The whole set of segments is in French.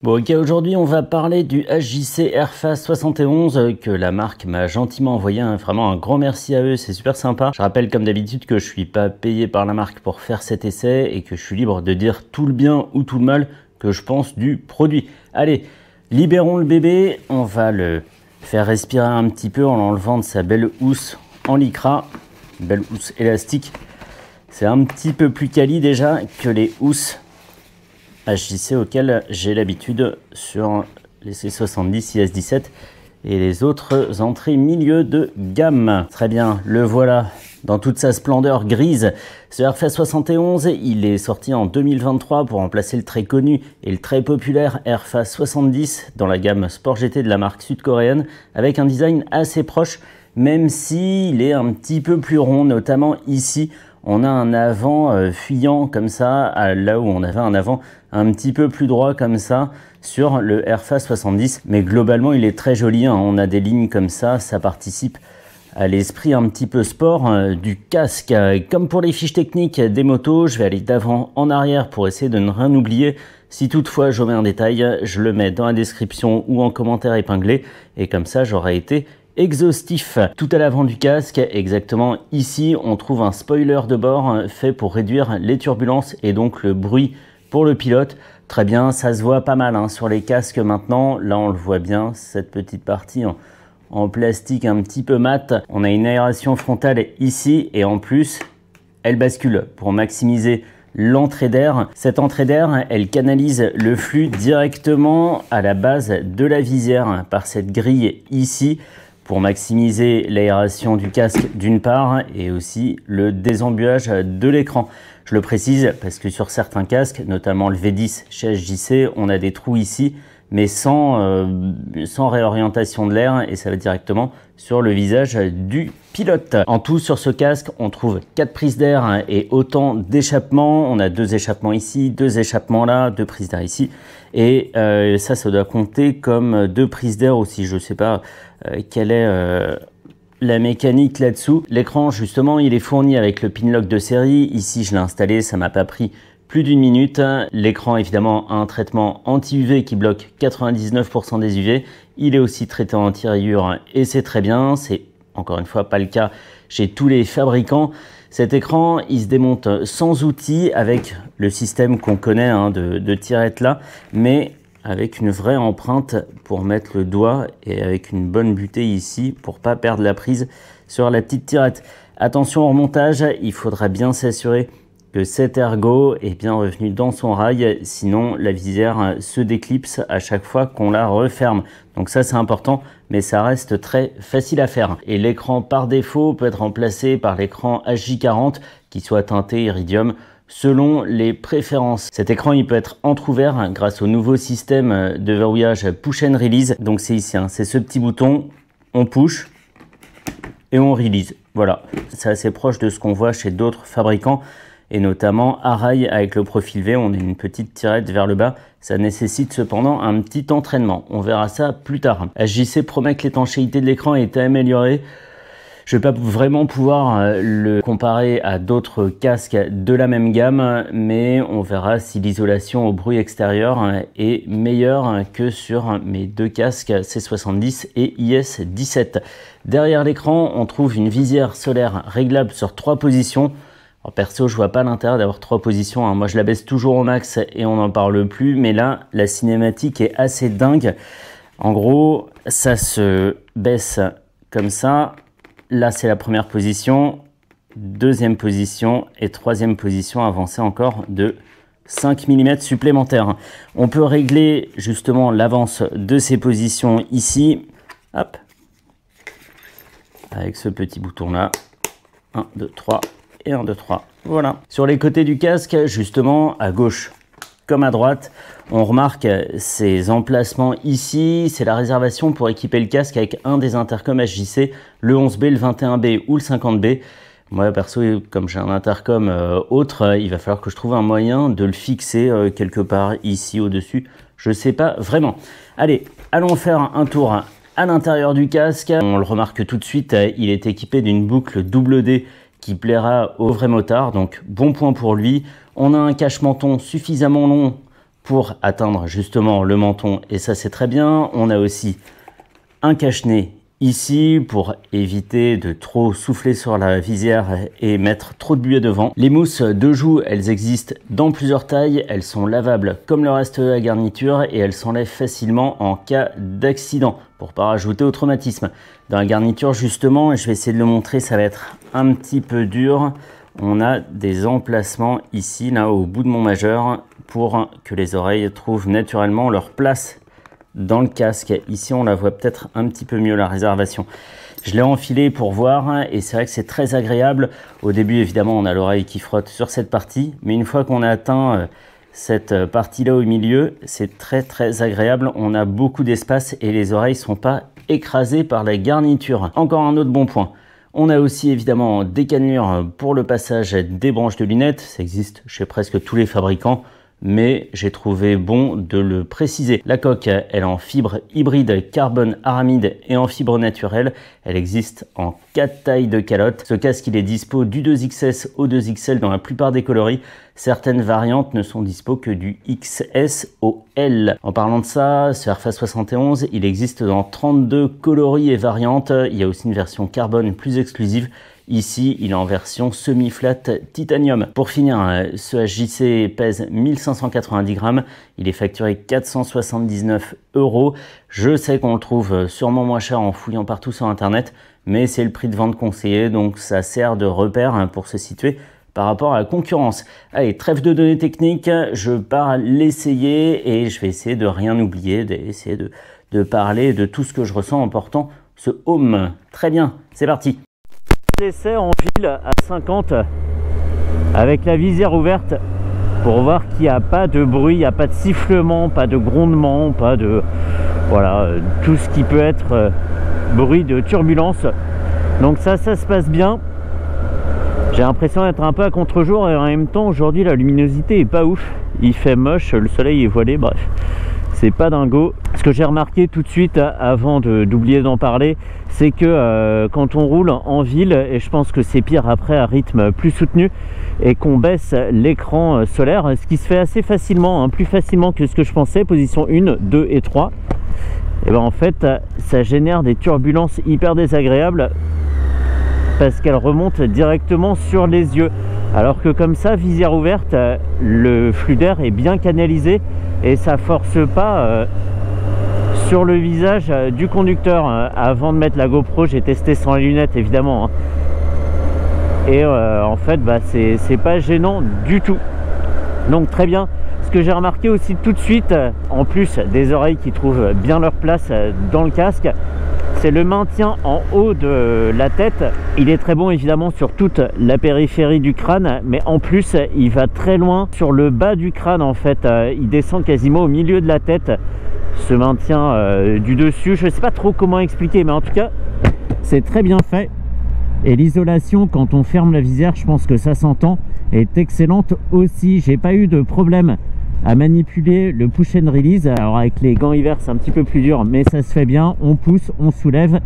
Bon ok, aujourd'hui on va parler du HJC Airfast 71 que la marque m'a gentiment envoyé, vraiment un grand merci à eux, c'est super sympa. Je rappelle comme d'habitude que je suis pas payé par la marque pour faire cet essai et que je suis libre de dire tout le bien ou tout le mal que je pense du produit. Allez, libérons le bébé, on va le faire respirer un petit peu en l'enlevant de sa belle housse en lycra, belle housse élastique. C'est un petit peu plus quali déjà que les housses HJC auquel j'ai l'habitude sur les C70, IS17 et les autres entrées milieu de gamme. Très bien, le voilà dans toute sa splendeur grise. Ce Airfast 71, il est sorti en 2023 pour remplacer le très connu et le très populaire Airfast 70 dans la gamme Sport GT de la marque sud-coréenne avec un design assez proche, même s'il est un petit peu plus rond, notamment ici. On a un avant fuyant comme ça, là où on avait un avant un petit peu plus droit comme ça sur le Airfast 70. Mais globalement, il est très joli, hein. On a des lignes comme ça participe à l'esprit un petit peu sport du casque. Comme pour les fiches techniques des motos, je vais aller d'avant en arrière pour essayer de ne rien oublier. Si toutefois j'omets un détail, je le mets dans la description ou en commentaire épinglé. Et comme ça, j'aurai été exhaustif. Tout à l'avant du casque, exactement ici, on trouve un spoiler de bord fait pour réduire les turbulences et donc le bruit pour le pilote. Très bien, ça se voit pas mal hein, sur les casques maintenant. Là, on le voit bien, cette petite partie en plastique un petit peu mat. On a une aération frontale ici et en plus, elle bascule pour maximiser l'entrée d'air. Cette entrée d'air, elle canalise le flux directement à la base de la visière par cette grille ici, pour maximiser l'aération du casque d'une part et aussi le désembuage de l'écran. Je le précise parce que sur certains casques, notamment le V10 chez HJC, on a des trous ici, mais sans réorientation de l'air et ça va directement sur le visage du pilote. En tout, sur ce casque, on trouve 4 prises d'air et autant d'échappements. On a 2 échappements ici, 2 échappements là, 2 prises d'air ici. Et ça doit compter comme 2 prises d'air aussi. Je ne sais pas quelle est la mécanique là-dessous. L'écran, justement, il est fourni avec le Pinlock de série. Ici, je l'ai installé, ça m'a pas pris plus d'une minute. L'écran, évidemment, a un traitement anti-UV qui bloque 99% des UV. Il est aussi traité anti-rayures et c'est très bien. C'est encore une fois pas le cas chez tous les fabricants. Cet écran, il se démonte sans outils avec le système qu'on connaît hein, de tirette là, mais avec une vraie empreinte pour mettre le doigt et avec une bonne butée ici pour pas perdre la prise sur la petite tirette. Attention au remontage, il faudra bien s'assurer que cet ergot est bien revenu dans son rail, sinon la visière se déclipse à chaque fois qu'on la referme. Donc ça c'est important, mais ça reste très facile à faire. Et l'écran par défaut peut être remplacé par l'écran HJ40 qui soit teinté iridium selon les préférences. Cet écran il peut être entrouvert grâce au nouveau système de verrouillage push and release. Donc c'est ici, hein, c'est ce petit bouton, on push et on release. Voilà, c'est assez proche de ce qu'on voit chez d'autres fabricants. Et notamment à rail avec le profil V, on a une petite tirette vers le bas. Ça nécessite cependant un petit entraînement. On verra ça plus tard. HJC promet que l'étanchéité de l'écran est améliorée. Je ne vais pas vraiment pouvoir le comparer à d'autres casques de la même gamme, mais on verra si l'isolation au bruit extérieur est meilleure que sur mes 2 casques C70 et IS17. Derrière l'écran, on trouve une visière solaire réglable sur 3 positions. Alors perso, je vois pas l'intérêt d'avoir 3 positions, hein. Moi, je la baisse toujours au max et on n'en parle plus. Mais là, la cinématique est assez dingue. En gros, ça se baisse comme ça. Là, c'est la première position, 2e position et 3e position avancée encore de 5 mm supplémentaires. On peut régler justement l'avance de ces positions ici. Hop. Avec ce petit bouton-là. 1, 2, 3. Et 1, 2, 3. Voilà. Sur les côtés du casque, justement, à gauche comme à droite, on remarque ces emplacements ici. C'est la réservation pour équiper le casque avec un des intercoms HJC, le 11B, le 21B ou le 50B. Moi, perso, comme j'ai un intercom autre, il va falloir que je trouve un moyen de le fixer quelque part ici au-dessus. Je ne sais pas vraiment. Allez, allons faire un tour à l'intérieur du casque. On le remarque tout de suite, il est équipé d'une boucle double D qui plaira au vrai motard, donc bon point pour lui. On a un cache-menton suffisamment long pour atteindre justement le menton et ça c'est très bien. On a aussi un cache-nez ici pour éviter de trop souffler sur la visière et mettre trop de buée devant. Les mousses de joue, elles existent dans plusieurs tailles, elles sont lavables comme le reste de la garniture et elles s'enlèvent facilement en cas d'accident pour pas rajouter au traumatisme. Dans la garniture justement, et je vais essayer de le montrer, ça va être un petit peu dur. On a des emplacements ici, là au bout de mon majeur, pour que les oreilles trouvent naturellement leur place dans le casque. Ici on la voit peut-être un petit peu mieux la réservation. Je l'ai enfilé pour voir et c'est vrai que c'est très agréable. Au début évidemment on a l'oreille qui frotte sur cette partie, mais une fois qu'on a atteint cette partie là au milieu, c'est très agréable. On a beaucoup d'espace et les oreilles sont pas écrasées par la garniture. Encore un autre bon point. On a aussi évidemment des cannelures pour le passage des branches de lunettes. Ça existe chez presque tous les fabricants, mais j'ai trouvé bon de le préciser. La coque, elle est en fibre hybride carbone aramide et en fibre naturelle. Elle existe en 4 tailles de calotte. Ce casque, il est dispo du 2XS au 2XL dans la plupart des coloris. Certaines variantes ne sont dispo que du XS au L. En parlant de ça, ce Airfast 71, il existe dans 32 coloris et variantes. Il y a aussi une version carbone plus exclusive. Ici, il est en version semi-flat titanium. Pour finir, ce HJC pèse 1590 grammes. Il est facturé 479 €. Je sais qu'on le trouve sûrement moins cher en fouillant partout sur Internet, mais c'est le prix de vente conseillé, donc ça sert de repère pour se situer par rapport à la concurrence. Allez, trêve de données techniques, je pars l'essayer et je vais essayer de rien oublier, d'essayer de parler de tout ce que je ressens en portant ce Home. Très bien, c'est parti. L'essai en ville à 50 avec la visière ouverte pour voir qu'il n'y a pas de bruit, il n'y a pas de sifflement, pas de grondement, pas de... voilà, tout ce qui peut être bruit de turbulence. Donc ça se passe bien. J'ai l'impression d'être un peu à contre-jour et en même temps aujourd'hui la luminosité est pas ouf. Il fait moche, le soleil est voilé, bref. C'est pas dingo. Ce que j'ai remarqué tout de suite avant d'oublier d'en parler, c'est que quand on roule en ville, et je pense que c'est pire après à rythme plus soutenu, et qu'on baisse l'écran solaire, ce qui se fait assez facilement, plus facilement que ce que je pensais, position 1, 2 et 3, et ben en fait ça génère des turbulences hyper désagréables parce qu'elles remontent directement sur les yeux. Alors que comme ça, visière ouverte, le flux d'air est bien canalisé et ça force pas sur le visage du conducteur. Avant de mettre la GoPro, j'ai testé sans les lunettes évidemment. Et en fait, c'est pas gênant du tout. Donc très bien. Ce que j'ai remarqué aussi tout de suite, en plus des oreilles qui trouvent bien leur place dans le casque, c'est le maintien en haut de la tête. Il est très bon évidemment sur toute la périphérie du crâne, mais en plus il va très loin sur le bas du crâne en fait. Il descend quasiment au milieu de la tête, ce maintien du dessus. Je ne sais pas trop comment expliquer, mais en tout cas c'est très bien fait. Et l'isolation quand on ferme la visière, je pense que ça s'entend, est excellente aussi. J'ai pas eu de problème à manipuler le push and release. Alors avec les gants hiver c'est un petit peu plus dur, mais ça se fait bien. On pousse, on soulève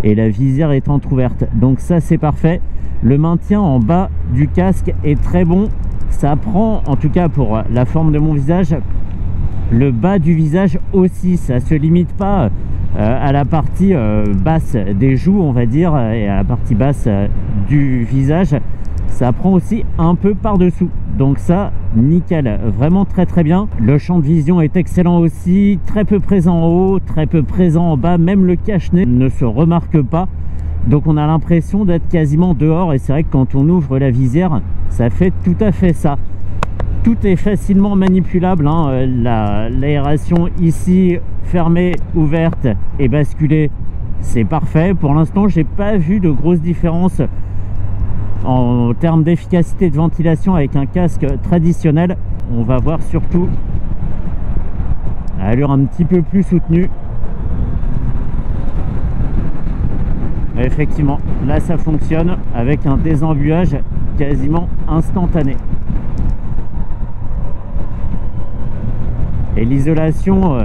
et la visière est entrouverte, donc ça c'est parfait. Le maintien en bas du casque est très bon. Ça prend, en tout cas pour la forme de mon visage, le bas du visage aussi. Ça se limite pas à la partie basse des joues on va dire, et à la partie basse du visage. Ça prend aussi un peu par dessous, donc ça nickel, vraiment très bien. Le champ de vision est excellent aussi, très peu présent en haut, très peu présent en bas, même le cache-nez ne se remarque pas, donc on a l'impression d'être quasiment dehors. Et c'est vrai que quand on ouvre la visière, ça fait tout à fait ça. Tout est facilement manipulable, l'aération ici fermée, ouverte et basculée, c'est parfait. Pour l'instant j'ai pas vu de grosses différences en termes d'efficacité de ventilation avec un casque traditionnel. On va voir surtout à allure un petit peu plus soutenue. Mais effectivement, là ça fonctionne avec un désembuage quasiment instantané. Et l'isolation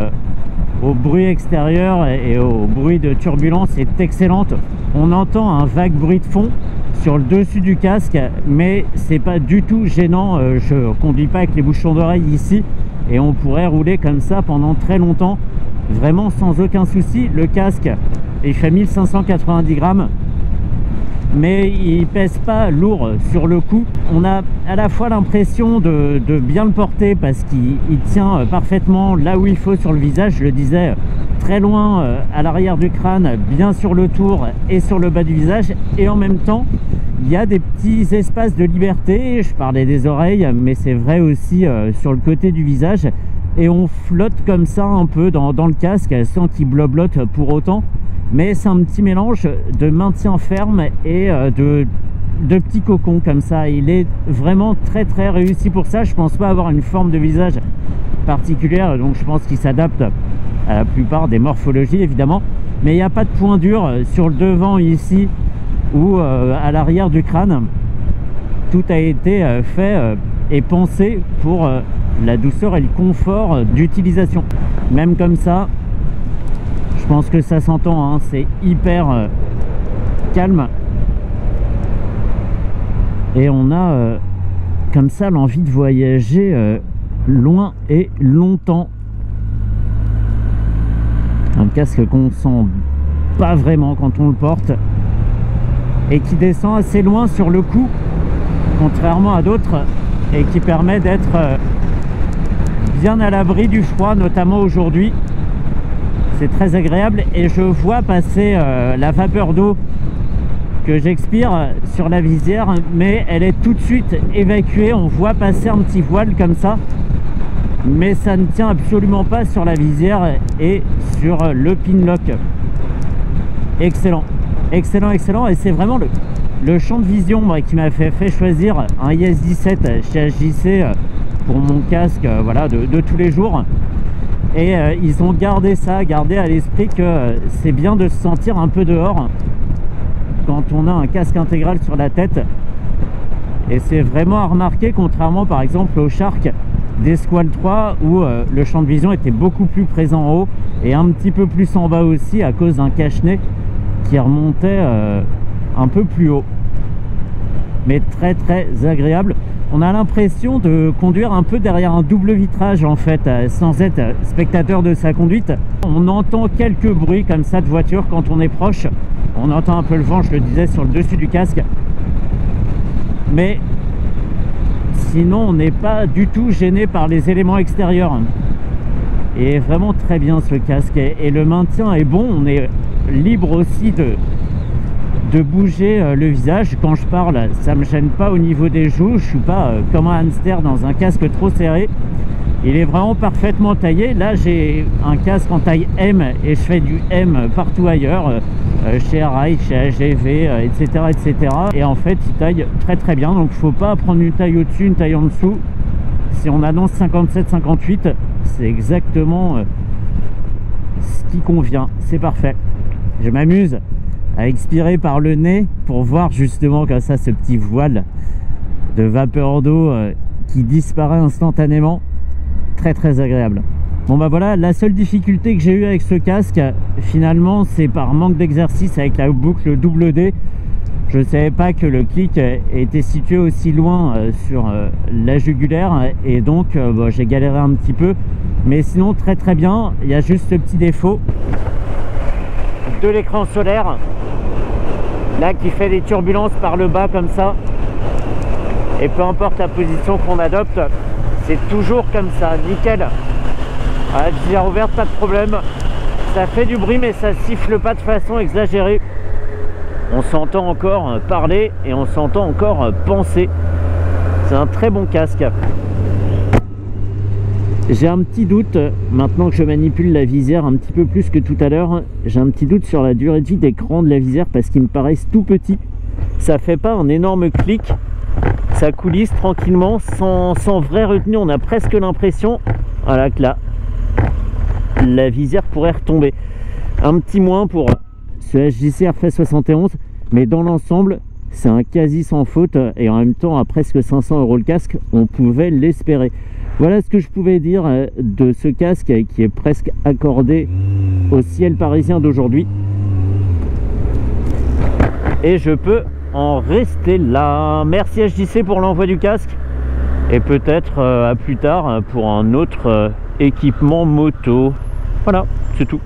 au bruit extérieur et au bruit de turbulence est excellente. On entend un vague bruit de fond sur le dessus du casque, mais c'est pas du tout gênant. Je conduis pas avec les bouchons d'oreille ici, et on pourrait rouler comme ça pendant très longtemps, vraiment sans aucun souci. Le casque, il fait 1590 grammes, mais il pèse pas lourd sur le coup. On a à la fois l'impression de bien le porter parce qu'il tient parfaitement là où il faut sur le visage, je le disais, très loin à l'arrière du crâne, bien sur le tour et sur le bas du visage, et en même temps il y a des petits espaces de liberté. Je parlais des oreilles, mais c'est vrai aussi sur le côté du visage, et on flotte comme ça un peu dans le casque sans qu'il bloblote pour autant. Mais c'est un petit mélange de maintien ferme et de petits cocons comme ça. Il est vraiment très très réussi pour ça. Je pense pas avoir une forme de visage particulière, donc je pense qu'il s'adapte à la plupart des morphologies évidemment. Mais il n'y a pas de point dur sur le devant ici ou à l'arrière du crâne. Tout a été fait et pensé pour la douceur et le confort d'utilisation. Même comme ça, je pense que ça s'entend, hein, c'est hyper calme. Et on a comme ça l'envie de voyager loin et longtemps. Un casque qu'on sent pas vraiment quand on le porte et qui descend assez loin sur le cou, contrairement à d'autres, et qui permet d'être bien à l'abri du froid, notamment aujourd'hui. C'est très agréable, et je vois passer la vapeur d'eau que j'expire sur la visière, mais elle est tout de suite évacuée. On voit passer un petit voile comme ça, mais ça ne tient absolument pas sur la visière et sur le pinlock. Excellent, excellent, excellent. Et c'est vraiment le champ de vision qui m'a fait choisir un IS-17 chez HJC pour mon casque, voilà, de tous les jours. Et ils ont gardé à l'esprit que c'est bien de se sentir un peu dehors quand on a un casque intégral sur la tête. Et c'est vraiment à remarquer, contrairement par exemple au Shark des Squall 3 où le champ de vision était beaucoup plus présent en haut et un petit peu plus en bas aussi à cause d'un cache-nez qui remontait un peu plus haut. Mais très très agréable. On a l'impression de conduire un peu derrière un double vitrage en fait, sans être spectateur de sa conduite. On entend quelques bruits comme ça de voiture quand on est proche. On entend un peu le vent, je le disais, sur le dessus du casque. Mais sinon, on n'est pas du tout gêné par les éléments extérieurs. Et vraiment très bien ce casque. Et le maintien est bon. On est libre aussi de bouger le visage. Quand je parle, ça me gêne pas au niveau des joues. Je suis pas comme un hamster dans un casque trop serré. Il est vraiment parfaitement taillé. Là j'ai un casque en taille M et je fais du M partout ailleurs, chez Arai, chez AGV, etc., etc. Et en fait il taille très très bien, donc faut pas prendre une taille au-dessus, une taille en dessous. Si on annonce 57-58, c'est exactement ce qui convient, c'est parfait. Je m'amuse à expirer par le nez pour voir justement comme ça ce petit voile de vapeur d'eau qui disparaît instantanément. Très très agréable. Bon bah voilà, la seule difficulté que j'ai eu avec ce casque finalement c'est par manque d'exercice avec la boucle double D. Je ne savais pas que le clic était situé aussi loin sur la jugulaire, et donc bon, j'ai galéré un petit peu, mais sinon très très bien. Il y a juste ce petit défaut de l'écran solaire là qui fait des turbulences par le bas comme ça, et peu importe la position qu'on adopte, c'est toujours comme ça, nickel. La visière ouverte, pas de problème. Ça fait du bruit mais ça siffle pas de façon exagérée. On s'entend encore parler et on s'entend encore penser. C'est un très bon casque. J'ai un petit doute, maintenant que je manipule la visière un petit peu plus que tout à l'heure, j'ai un petit doute sur la durée de vie d'écran de la visière parce qu'ils me paraissent tout petits. Ça fait pas un énorme clic. Ça coulisse tranquillement, sans vraie retenue. On a presque l'impression, voilà, que la visière pourrait retomber. Un petit moins pour ce HJC Airfast 71, mais dans l'ensemble, c'est un quasi sans faute. Et en même temps, à presque 500 € le casque, on pouvait l'espérer. Voilà ce que je pouvais dire de ce casque qui est presque accordé au ciel parisien d'aujourd'hui. Et je peux en rester là. Merci HJC pour l'envoi du casque. et peut-être à plus tard pour un autre équipement moto. Voilà, c'est tout.